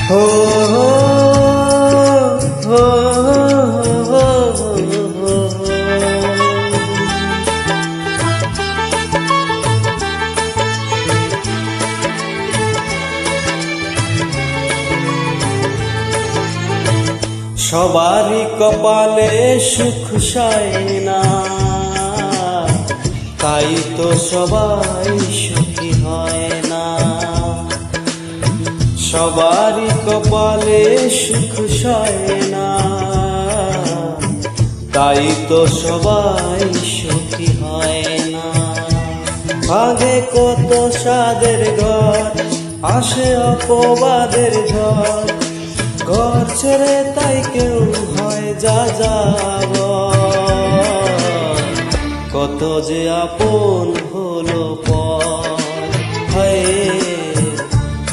হো হো হো সবারই কপালে সুখ সায় না, তাই তো সবাই সুখী হয় না। সবারই কপালে সুখ সায় না, তাই তো সবাই সুখী হয় না। ভাগে কত সাদের ঘর, আসে অপবাদের ঝড়, ঘর ছেড়ে তাই কেউ হয় যা যাব। কত যে আপন হলো পর, হায়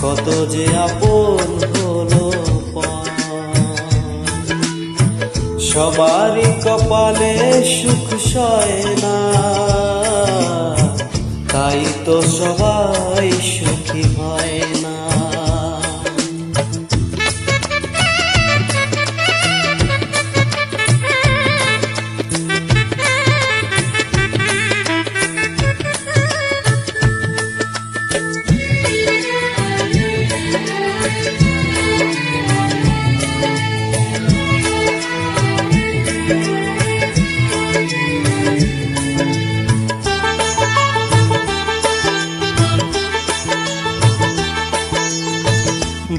কত যে আপন হলো পর। সবারই কপালে সুখ সয় না, তাই তো সবাই সুখী হয় না।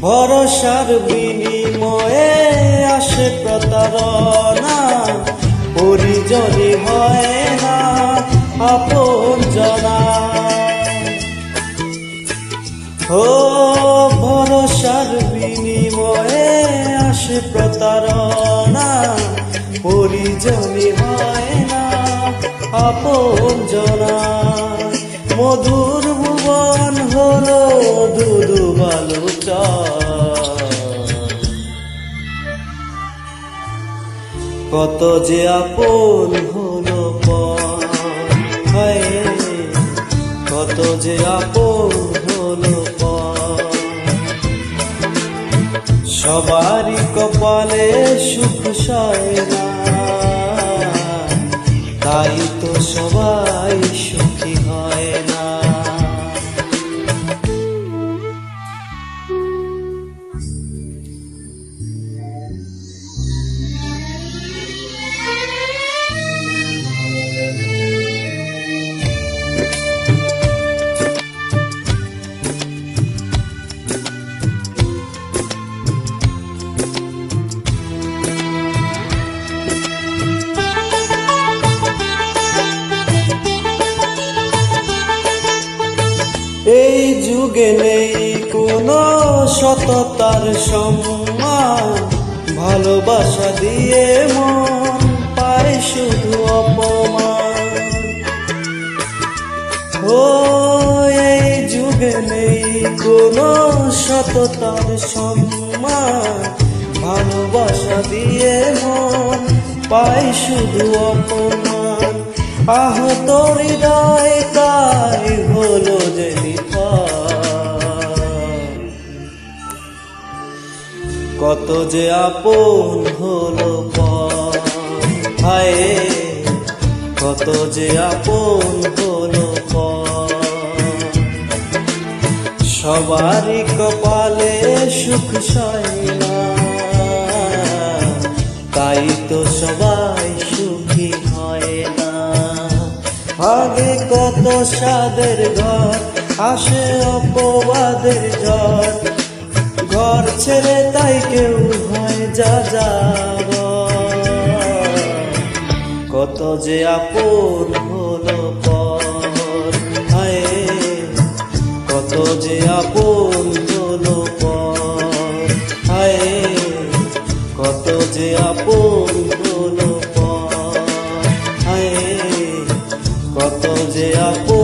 ভরসার বিনিময়ে আসে প্রতারণা, পরিজনই হয় না আপন জনা। ও ভরসার বিনিময়ে আসে প্রতারণা, পরিজনই হয় না আপন জনা। মধুর ভুবন হলো দুধু বালুচা, কত যে আপন হলো পর, হায় কত যে আপন হলো পর। সবারই কপালে সুখ সয় না, তাই তো সবাই সুখী হয় না। এই যুগে নেই কোনো সততার সম্মান, ভালোবাসা দিয়ে মন পায় শুধু অপমান। ও এই যুগে নেই কোনো সততার সম্মান, ভালোবাসা দিয়ে মন পায় শুধু অপমান। আহত হৃদয় তাই হলো যে কত যে আপন হলো পর, হায় কত যে আপন হলো পর। সবারই কপালে সুখ সয় না, তাই তো সবাই সুখী হয় না। ভাগে কত সাদের ঘর, আসে অপবাদের ঝড়, ঘর ছেড়ে তাই কেউ হয় যা যাব। কত যে আপন হলো পর, হায় কত যে আপন হলো পর, হায় কত যে আপন হলো পর, হায় কত যে আপন।